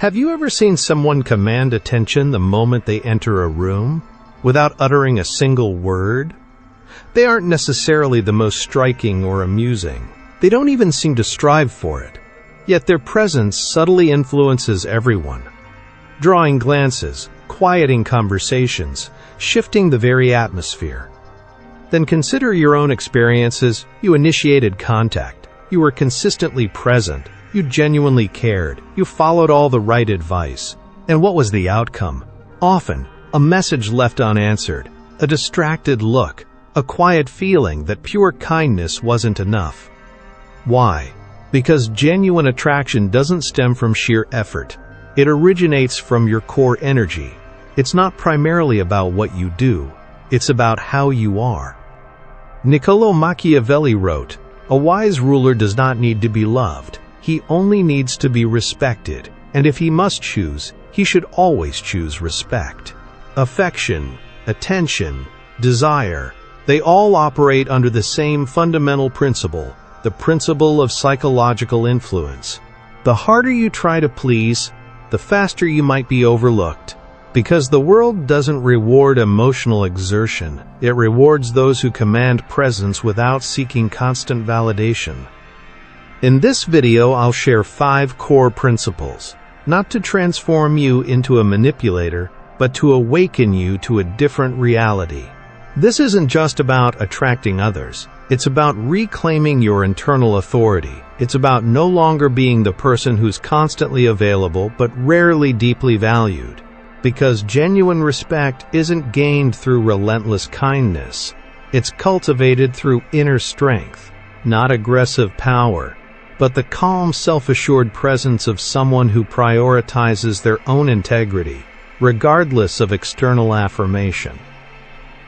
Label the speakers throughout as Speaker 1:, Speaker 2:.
Speaker 1: Have you ever seen someone command attention the moment they enter a room, without uttering a single word? They aren't necessarily the most striking or amusing. They don't even seem to strive for it. Yet their presence subtly influences everyone, drawing glances, quieting conversations, shifting the very atmosphere. Then consider your own experiences. You initiated contact. You were consistently present. You genuinely cared. You followed all the right advice. And what was the outcome? Often, a message left unanswered, a distracted look, a quiet feeling that pure kindness wasn't enough. Why? Because genuine attraction doesn't stem from sheer effort. It originates from your core energy. It's not primarily about what you do. It's about how you are. Niccolò Machiavelli wrote, "A wise ruler does not need to be loved. He only needs to be respected, and if he must choose, he should always choose respect." Affection, attention, desire, they all operate under the same fundamental principle, the principle of psychological influence. The harder you try to please, the faster you might be overlooked. Because the world doesn't reward emotional exertion, it rewards those who command presence without seeking constant validation. In this video, I'll share 5 core principles, not to transform you into a manipulator, but to awaken you to a different reality. This isn't just about attracting others. It's about reclaiming your internal authority. It's about no longer being the person who's constantly available but rarely deeply valued. Because genuine respect isn't gained through relentless kindness. It's cultivated through inner strength, not aggressive power, but the calm, self-assured presence of someone who prioritizes their own integrity, regardless of external affirmation.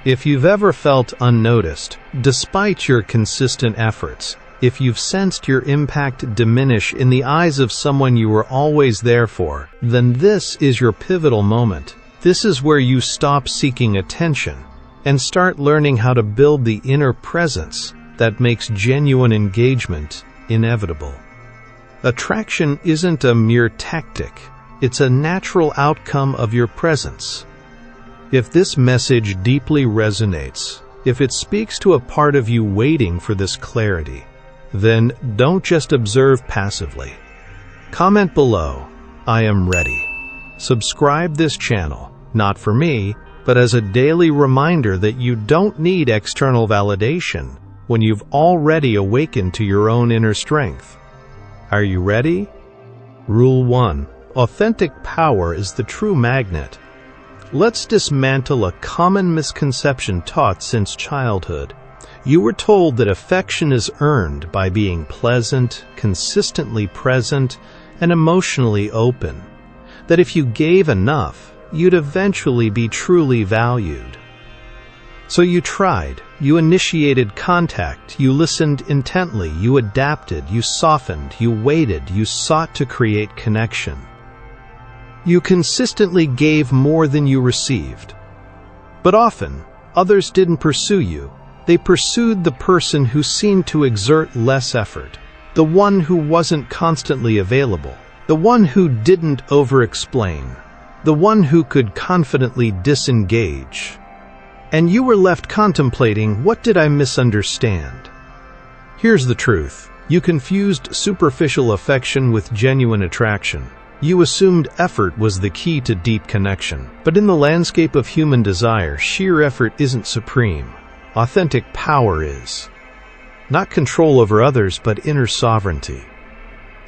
Speaker 1: If you've ever felt unnoticed, despite your consistent efforts, if you've sensed your impact diminish in the eyes of someone you were always there for, then this is your pivotal moment. This is where you stop seeking attention and start learning how to build the inner presence that makes genuine engagement inevitable. Attraction isn't a mere tactic. It's a natural outcome of your presence. If this message deeply resonates, if it speaks to a part of you waiting for this clarity, then don't just observe passively. Comment below, "I am ready." Subscribe this channel, not for me, but as a daily reminder that you don't need external validation when you've already awakened to your own inner strength. Are you ready? Rule 1. Authentic power is the true magnet. Let's dismantle a common misconception taught since childhood. You were told that affection is earned by being pleasant, consistently present, and emotionally open. That if you gave enough, you'd eventually be truly valued. So you tried, you initiated contact, you listened intently, you adapted, you softened, you waited, you sought to create connection. You consistently gave more than you received. But often, others didn't pursue you. They pursued the person who seemed to exert less effort, the one who wasn't constantly available, the one who didn't over-explain, the one who could confidently disengage. And you were left contemplating, what did I misunderstand? Here's the truth. You confused superficial affection with genuine attraction. You assumed effort was the key to deep connection. But in the landscape of human desire, sheer effort isn't supreme. Authentic power is. Not control over others, but inner sovereignty.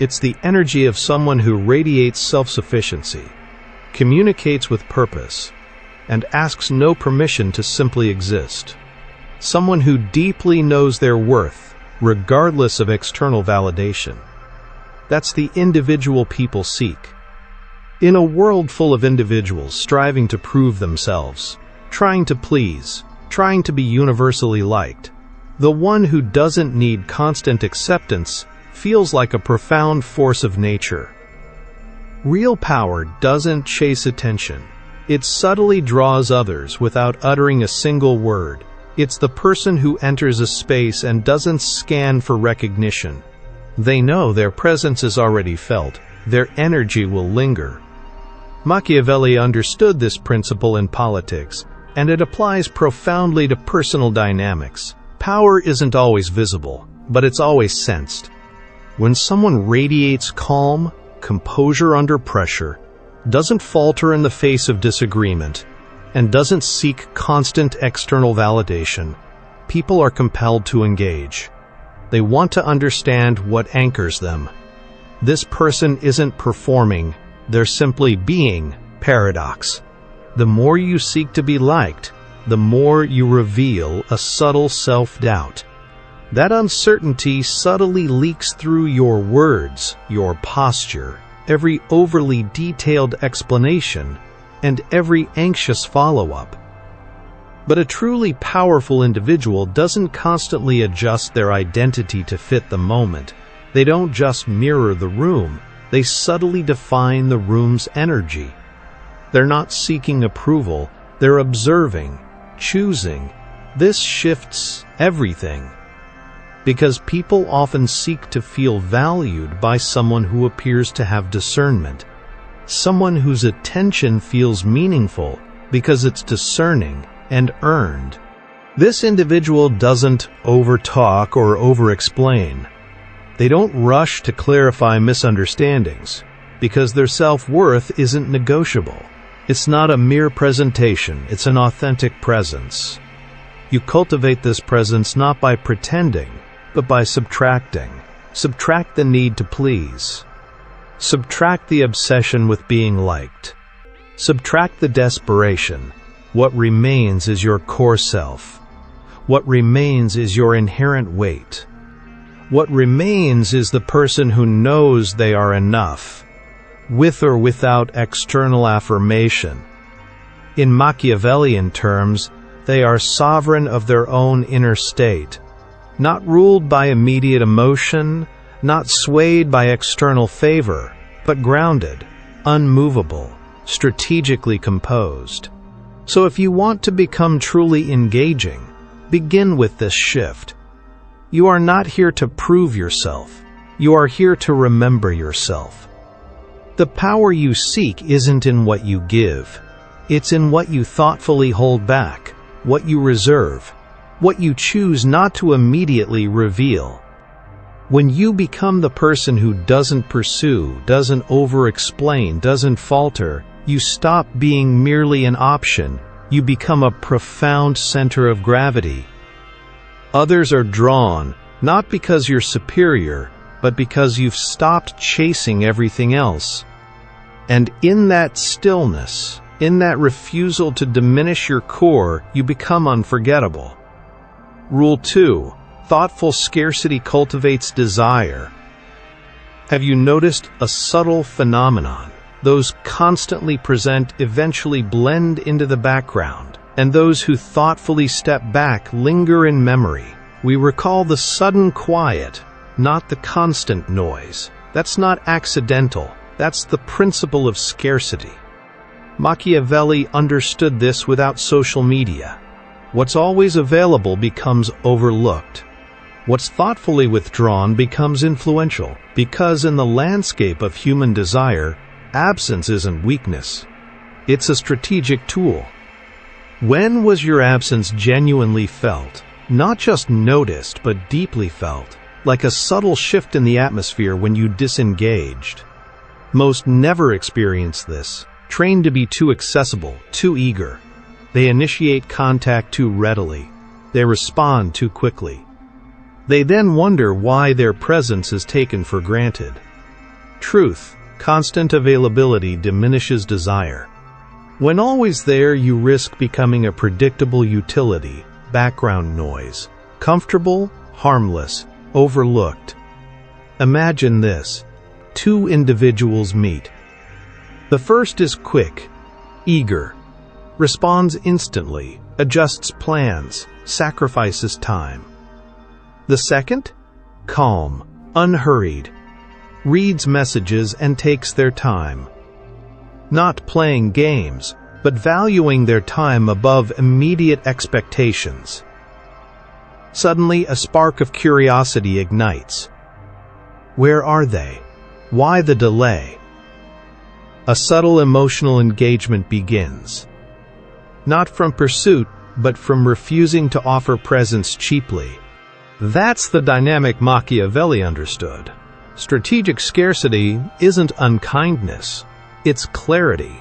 Speaker 1: It's the energy of someone who radiates self-sufficiency, communicates with purpose, and asks no permission to simply exist. Someone who deeply knows their worth, regardless of external validation. That's the individual people seek. In a world full of individuals striving to prove themselves, trying to please, trying to be universally liked, the one who doesn't need constant acceptance feels like a profound force of nature. Real power doesn't chase attention. It subtly draws others without uttering a single word. It's the person who enters a space and doesn't scan for recognition. They know their presence is already felt, their energy will linger. Machiavelli understood this principle in politics, and it applies profoundly to personal dynamics. Power isn't always visible, but it's always sensed. When someone radiates calm, composure under pressure, doesn't falter in the face of disagreement, and doesn't seek constant external validation, people are compelled to engage. They want to understand what anchors them. This person isn't performing, they're simply being. Paradox. The more you seek to be liked, the more you reveal a subtle self-doubt. That uncertainty subtly leaks through your words, your posture, every overly detailed explanation, and every anxious follow-up. But a truly powerful individual doesn't constantly adjust their identity to fit the moment. They don't just mirror the room, they subtly define the room's energy. They're not seeking approval, they're observing, choosing. This shifts everything. Because people often seek to feel valued by someone who appears to have discernment. Someone whose attention feels meaningful because it's discerning and earned. This individual doesn't overtalk or over-explain. They don't rush to clarify misunderstandings because their self-worth isn't negotiable. It's not a mere presentation, it's an authentic presence. You cultivate this presence not by pretending, but by subtracting. Subtract the need to please. Subtract the obsession with being liked. Subtract the desperation. What remains is your core self. What remains is your inherent weight. What remains is the person who knows they are enough, with or without external affirmation. In Machiavellian terms, they are sovereign of their own inner state, not ruled by immediate emotion, not swayed by external favor, but grounded, unmovable, strategically composed. So if you want to become truly engaging, begin with this shift. You are not here to prove yourself. You are here to remember yourself. The power you seek isn't in what you give. It's in what you thoughtfully hold back, what you reserve, what you choose not to immediately reveal. When you become the person who doesn't pursue, doesn't over-explain, doesn't falter, you stop being merely an option. You become a profound center of gravity. Others are drawn, not because you're superior, but because you've stopped chasing everything else. And in that stillness, in that refusal to diminish your core, you become unforgettable. Rule 2. Thoughtful scarcity cultivates desire. Have you noticed a subtle phenomenon? Those constantly present eventually blend into the background, and those who thoughtfully step back linger in memory. We recall the sudden quiet, not the constant noise. That's not accidental. That's the principle of scarcity. Machiavelli understood this without social media. What's always available becomes overlooked. What's thoughtfully withdrawn becomes influential, because in the landscape of human desire, absence isn't weakness. It's a strategic tool. When was your absence genuinely felt? Not just noticed, but deeply felt, like a subtle shift in the atmosphere when you disengaged. Most never experience this, trained to be too accessible, too eager. They initiate contact too readily. They respond too quickly. They then wonder why their presence is taken for granted. Truth, constant availability diminishes desire. When always there, you risk becoming a predictable utility, background noise, comfortable, harmless, overlooked. Imagine this. Two individuals meet. The first is quick, eager, responds instantly, adjusts plans, sacrifices time. The second? Calm, unhurried, reads messages and takes their time. Not playing games, but valuing their time above immediate expectations. Suddenly, a spark of curiosity ignites. Where are they? Why the delay? a subtle emotional engagement begins. Not from pursuit, but from refusing to offer presence cheaply. That's the dynamic Machiavelli understood. Strategic scarcity isn't unkindness, it's clarity.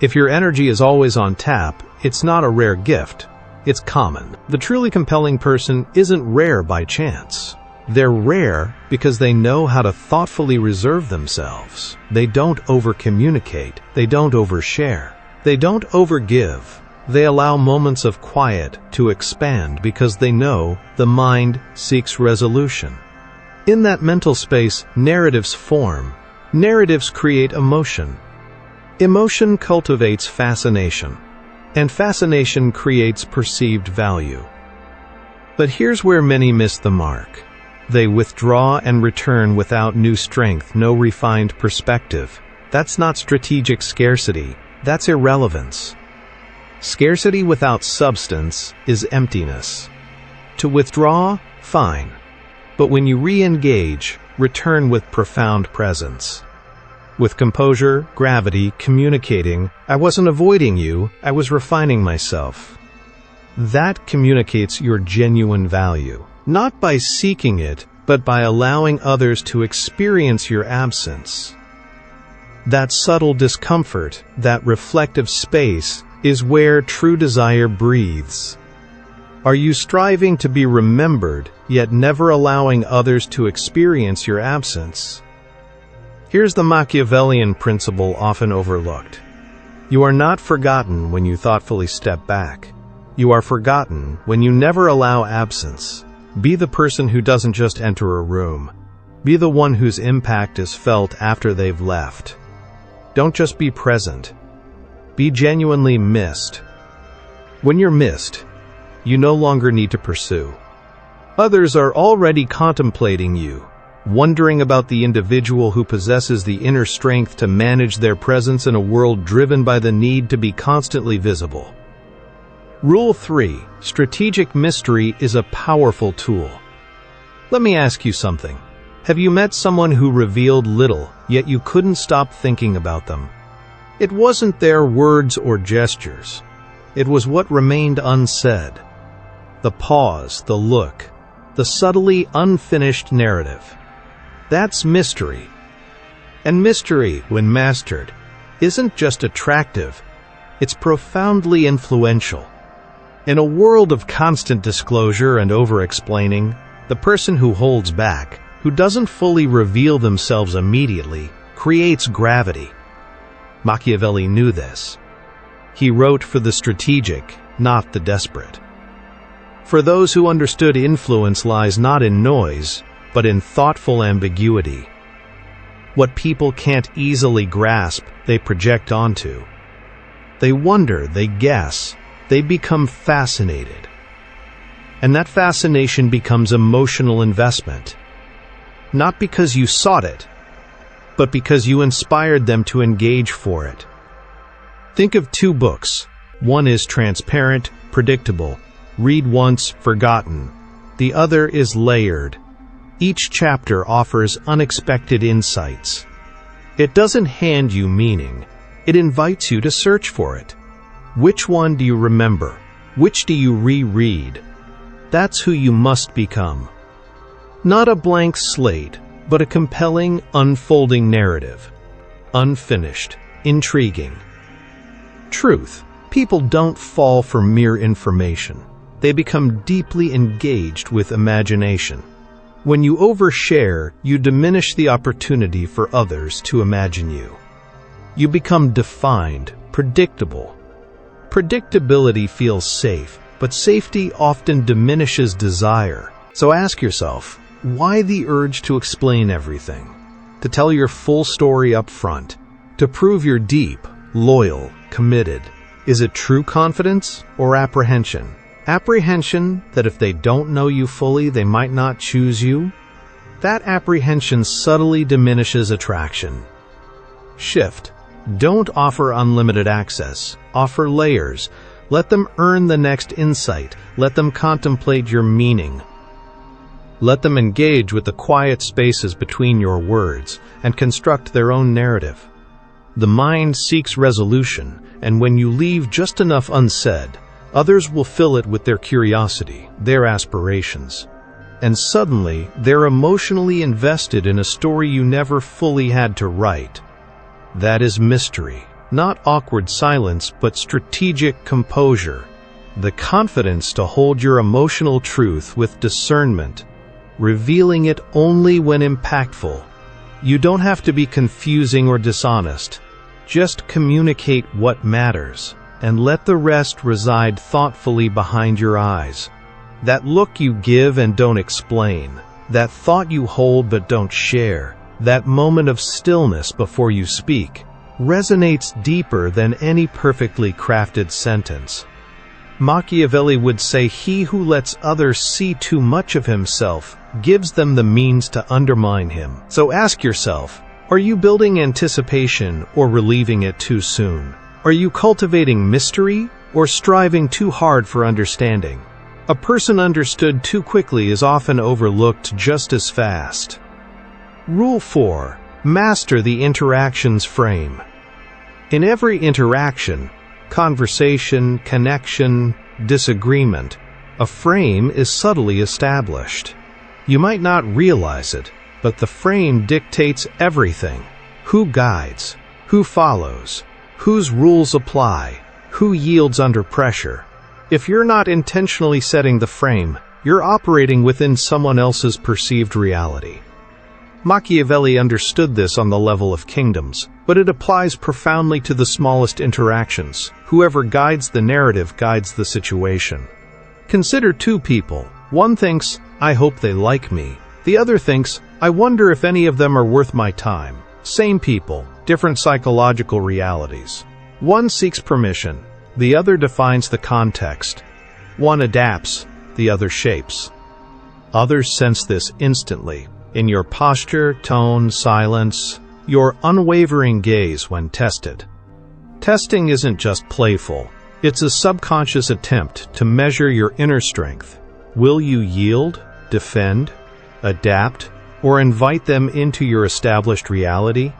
Speaker 1: If your energy is always on tap, it's not a rare gift, it's common. The truly compelling person isn't rare by chance. They're rare because they know how to thoughtfully reserve themselves. They don't over-communicate, they don't overshare, they don't overgive. They allow moments of quiet to expand because they know the mind seeks resolution. In that mental space, narratives form. Narratives create emotion. Emotion cultivates fascination, and fascination creates perceived value. But here's where many miss the mark. They withdraw and return without new strength, no refined perspective. That's not strategic scarcity, that's irrelevance. Scarcity without substance is emptiness. To withdraw, fine. But when you re-engage, return with profound presence. With composure, gravity, communicating, I wasn't avoiding you, I was refining myself. That communicates your genuine value. Not by seeking it, but by allowing others to experience your absence. That subtle discomfort, that reflective space, is where true desire breathes. Are you striving to be remembered, yet never allowing others to experience your absence? Here's the Machiavellian principle often overlooked. You are not forgotten when you thoughtfully step back. You are forgotten when you never allow absence. Be the person who doesn't just enter a room. Be the one whose impact is felt after they've left. Don't just be present. Be genuinely missed. When you're missed, you no longer need to pursue. Others are already contemplating you, wondering about the individual who possesses the inner strength to manage their presence in a world driven by the need to be constantly visible. Rule 3. Strategic mystery is a powerful tool. Let me ask you something. Have you met someone who revealed little, yet you couldn't stop thinking about them? It wasn't their words or gestures. It was what remained unsaid. The pause, the look, the subtly unfinished narrative. That's mystery. And mystery, when mastered, isn't just attractive, it's profoundly influential. In a world of constant disclosure and over-explaining, the person who holds back, who doesn't fully reveal themselves immediately, creates gravity. Machiavelli knew this. He wrote for the strategic, not the desperate. For those who understood influence lies not in noise, but in thoughtful ambiguity. What people can't easily grasp, they project onto. They wonder, they guess, they become fascinated. And that fascination becomes emotional investment. Not because you sought it, but because you inspired them to engage for it. Think of two books. One is transparent, predictable, read once, forgotten. The other is layered. Each chapter offers unexpected insights. It doesn't hand you meaning. It invites you to search for it. Which one do you remember? Which do you reread? That's who you must become. Not a blank slate, but a compelling, unfolding narrative. Unfinished, intriguing. Truth. People don't fall for mere information. They become deeply engaged with imagination. When you overshare, you diminish the opportunity for others to imagine you. You become defined, predictable. Predictability feels safe, but safety often diminishes desire. So ask yourself, why the urge to explain everything? To tell your full story up front? To prove you're deep, loyal, committed? Is it true confidence or apprehension? Apprehension that if they don't know you fully, they might not choose you? That apprehension subtly diminishes attraction. Shift. Don't offer unlimited access. Offer layers. Let them earn the next insight. Let them contemplate your meaning. Let them engage with the quiet spaces between your words and construct their own narrative. The mind seeks resolution, and when you leave just enough unsaid, others will fill it with their curiosity, their aspirations. And suddenly, they're emotionally invested in a story you never fully had to write. That is mystery. Not awkward silence, but strategic composure. The confidence to hold your emotional truth with discernment, revealing it only when impactful. You don't have to be confusing or dishonest. Just communicate what matters, and let the rest reside thoughtfully behind your eyes. That look you give and don't explain, that thought you hold but don't share, that moment of stillness before you speak, resonates deeper than any perfectly crafted sentence. Machiavelli would say, "He who lets others see too much of himself gives them the means to undermine him." So ask yourself, are you building anticipation or relieving it too soon? Are you cultivating mystery or striving too hard for understanding? A person understood too quickly is often overlooked just as fast. Rule 4. Master the interaction's frame. In every interaction, conversation, connection, disagreement, a frame is subtly established. You might not realize it, but the frame dictates everything. Who guides? Who follows? Whose rules apply? Who yields under pressure? If you're not intentionally setting the frame, you're operating within someone else's perceived reality. Machiavelli understood this on the level of kingdoms, but it applies profoundly to the smallest interactions. Whoever guides the narrative guides the situation. Consider two people. One thinks, "I hope they like me." The other thinks, "I wonder if any of them are worth my time." Same people, different psychological realities. One seeks permission, the other defines the context. One adapts, the other shapes. Others sense this instantly, in your posture, tone, silence, your unwavering gaze when tested. Testing isn't just playful. It's a subconscious attempt to measure your inner strength. Will you yield, defend, adapt, or invite them into your established reality?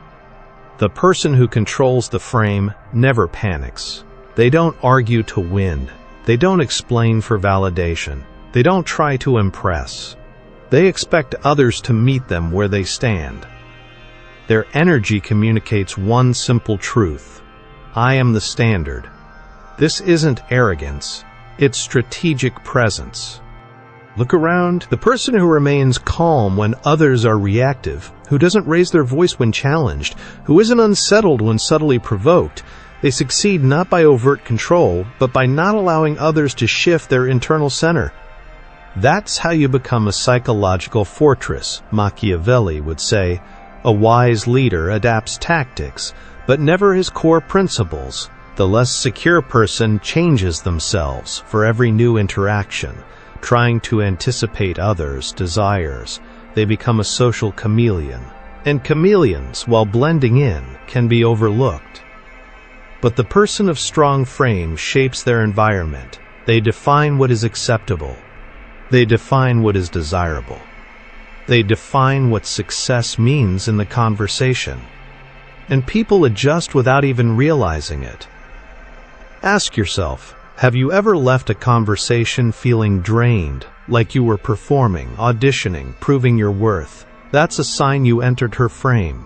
Speaker 1: The person who controls the frame never panics. They don't argue to win. They don't explain for validation. They don't try to impress. They expect others to meet them where they stand. Their energy communicates one simple truth: I am the standard. This isn't arrogance, it's strategic presence. Look around. The person who remains calm when others are reactive, who doesn't raise their voice when challenged, who isn't unsettled when subtly provoked, they succeed not by overt control, but by not allowing others to shift their internal center. That's how you become a psychological fortress, Machiavelli would say. A wise leader adapts tactics, but never his core principles. The less secure person changes themselves for every new interaction, trying to anticipate others' desires. They become a social chameleon. And chameleons, while blending in, can be overlooked. But the person of strong frame shapes their environment. They define what is acceptable. They define what is desirable. They define what success means in the conversation. And people adjust without even realizing it. Ask yourself, have you ever left a conversation feeling drained, like you were performing, auditioning, proving your worth? That's a sign you entered her frame.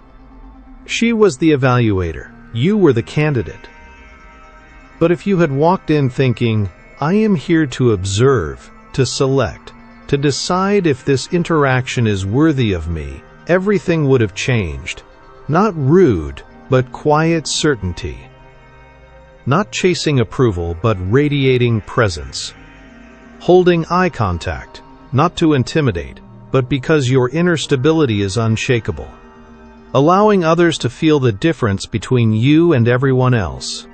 Speaker 1: She was the evaluator. You were the candidate. But if you had walked in thinking, I am here to observe, to select, to decide if this interaction is worthy of me, everything would have changed. Not rude, but quiet certainty. Not chasing approval, but radiating presence. Holding eye contact, not to intimidate, but because your inner stability is unshakable. Allowing others to feel the difference between you and everyone else.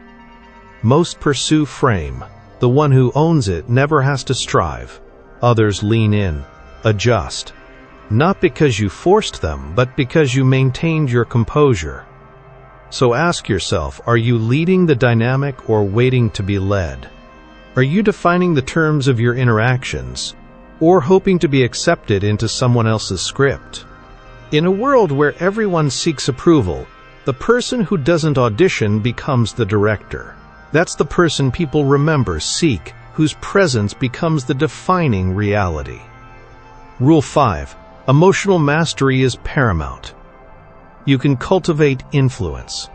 Speaker 1: Most pursue frame. The one who owns it never has to strive. Others lean in, adjust. Not because you forced them, but because you maintained your composure. So ask yourself, are you leading the dynamic or waiting to be led? Are you defining the terms of your interactions, or hoping to be accepted into someone else's script? In a world where everyone seeks approval, The person who doesn't audition becomes the director. That's the person people remember, seek, whose presence becomes the defining reality. Rule 5. Emotional mastery is paramount. You can cultivate influence.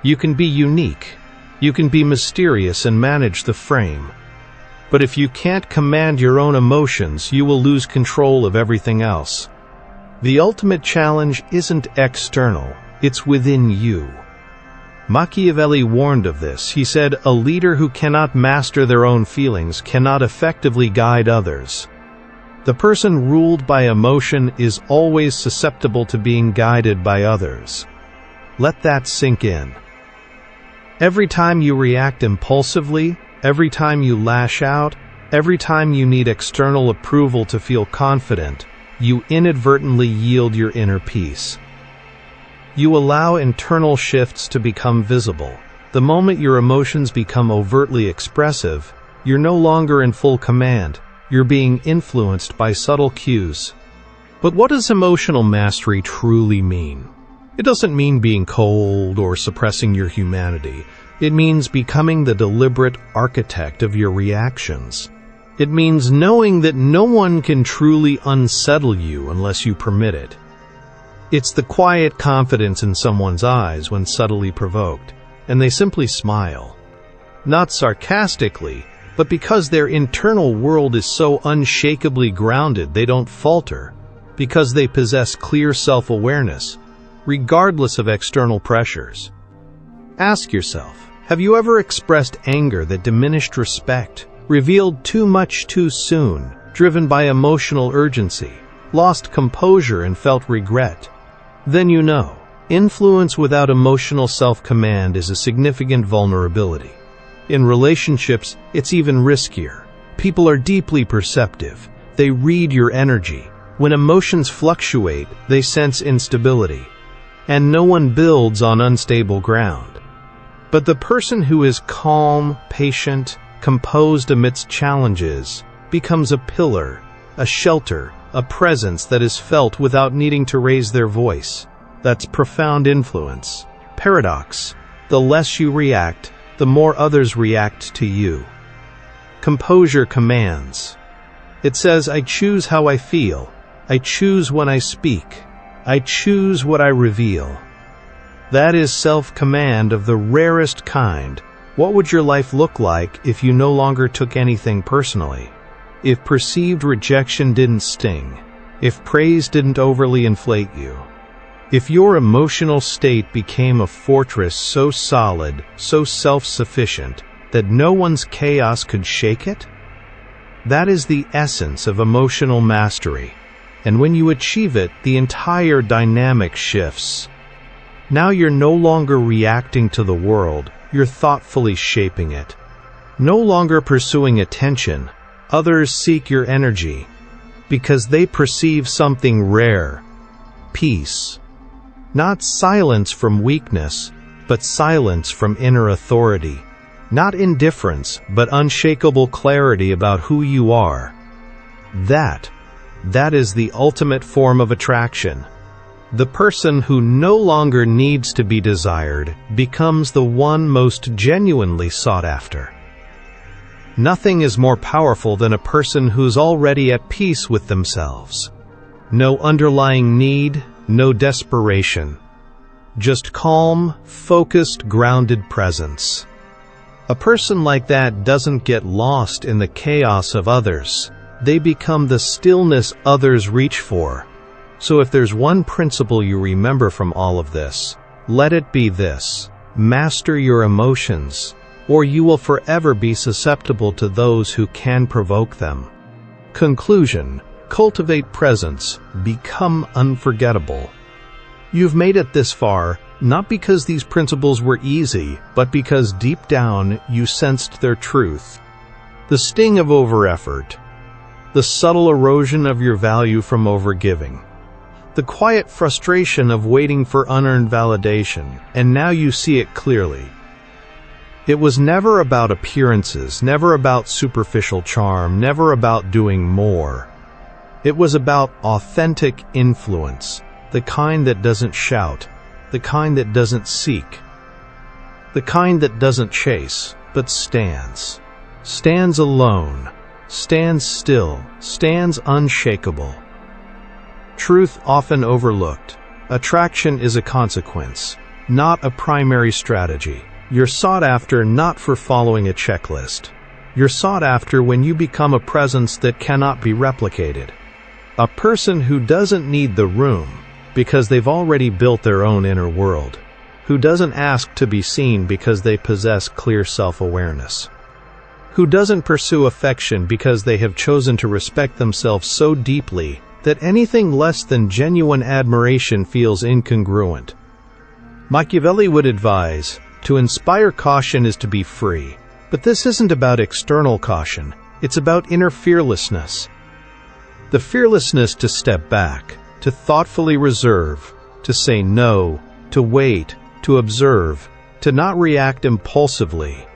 Speaker 1: You can be unique. You can be mysterious and manage the frame. But if you can't command your own emotions, you will lose control of everything else. The ultimate challenge isn't external, it's within you. Machiavelli warned of this. He said, "A leader who cannot master their own feelings cannot effectively guide others." The person ruled by emotion is always susceptible to being guided by others. Let that sink in. Every time you react impulsively, every time you lash out, every time you need external approval to feel confident, you inadvertently yield your inner peace. You allow internal shifts to become visible. The moment your emotions become overtly expressive, you're no longer in full command. You're being influenced by subtle cues. But what does emotional mastery truly mean? It doesn't mean being cold or suppressing your humanity. It means becoming the deliberate architect of your reactions. It means knowing that no one can truly unsettle you unless you permit it. It's the quiet confidence in someone's eyes when subtly provoked, and they simply smile. Not sarcastically, but because their internal world is so unshakably grounded they don't falter, because they possess clear self-awareness, regardless of external pressures. Ask yourself, have you ever expressed anger that diminished respect, revealed too much too soon, driven by emotional urgency, lost composure and felt regret? Then you know, influence without emotional self-command is a significant vulnerability. In relationships, it's even riskier. People are deeply perceptive. They read your energy. When emotions fluctuate, they sense instability. And no one builds on unstable ground. But the person who is calm, patient, composed amidst challenges becomes a pillar, a shelter, a presence that is felt without needing to raise their voice. That's profound influence. Paradox: the less you react, the more others react to you. Composure commands. It says, I choose how I feel. I choose when I speak. I choose what I reveal. That is self-command of the rarest kind. What would your life look like if you no longer took anything personally? If perceived rejection didn't sting? If praise didn't overly inflate you? If your emotional state became a fortress so solid, so self-sufficient, that no one's chaos could shake it? That is the essence of emotional mastery. And when you achieve it, the entire dynamic shifts. Now you're no longer reacting to the world, you're thoughtfully shaping it. No longer pursuing attention, others seek your energy, because they perceive something rare: peace. Not silence from weakness, but silence from inner authority. Not indifference, but unshakable clarity about who you are. That is the ultimate form of attraction. The person who no longer needs to be desired becomes the one most genuinely sought after. Nothing is more powerful than a person who's already at peace with themselves. No underlying need, no desperation. Just calm, focused, grounded presence. A person like that doesn't get lost in the chaos of others. They become the stillness others reach for. So if there's one principle you remember from all of this, let it be this: master your emotions, or you will forever be susceptible to those who can provoke them. Conclusion: cultivate presence, become unforgettable. You've made it this far, not because these principles were easy, but because deep down you sensed their truth. The sting of over-effort, the subtle erosion of your value from overgiving, the quiet frustration of waiting for unearned validation, and now you see it clearly. It was never about appearances, never about superficial charm, never about doing more. It was about authentic influence, the kind that doesn't shout, the kind that doesn't seek, the kind that doesn't chase, but stands. Stands alone, stands still, stands unshakable. Truth often overlooked. Attraction is a consequence, not a primary strategy. You're sought after not for following a checklist. You're sought after when you become a presence that cannot be replicated. A person who doesn't need the room because they've already built their own inner world. Who doesn't ask to be seen because they possess clear self-awareness. Who doesn't pursue affection because they have chosen to respect themselves so deeply that anything less than genuine admiration feels incongruent. Machiavelli would advise, to inspire caution is to be free. But this isn't about external caution, it's about inner fearlessness. The fearlessness to step back, to thoughtfully reserve, to say no, to wait, to observe, to not react impulsively.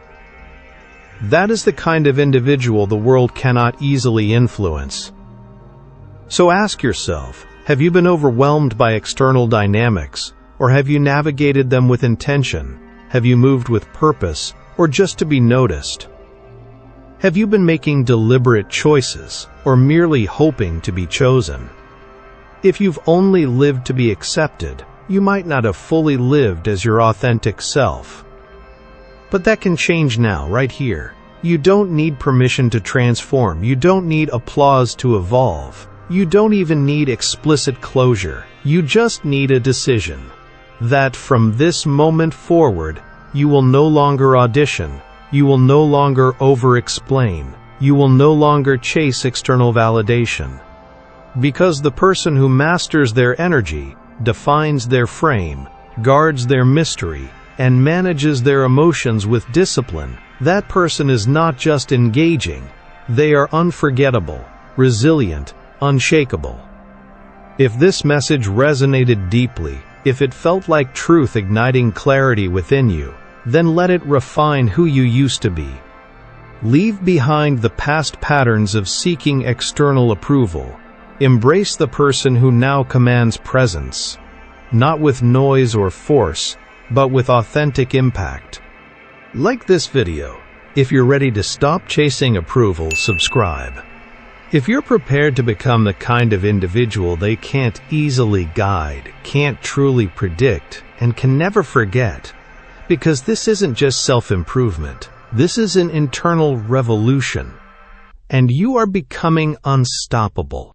Speaker 1: That is the kind of individual the world cannot easily influence. So ask yourself, have you been overwhelmed by external dynamics, or have you navigated them with intention? Have you moved with purpose, or just to be noticed? Have you been making deliberate choices, or merely hoping to be chosen? If you've only lived to be accepted, you might not have fully lived as your authentic self. But that can change now, right here. You don't need permission to transform. You don't need applause to evolve. You don't even need explicit closure. You just need a decision. That from this moment forward, you will no longer audition. You will no longer over-explain. You will no longer chase external validation. Because the person who masters their energy, defines their frame, guards their mystery, and manages their emotions with discipline, that person is not just engaging, they are unforgettable, resilient, unshakable. If this message resonated deeply, if it felt like truth igniting clarity within you, then let it refine who you used to be. Leave behind the past patterns of seeking external approval. Embrace the person who now commands presence, not with noise or force, but with authentic impact. Like this video. If you're ready to stop chasing approval, subscribe. If you're prepared to become the kind of individual they can't easily guide, can't truly predict, and can never forget, because this isn't just self-improvement, this is an internal revolution, and you are becoming unstoppable.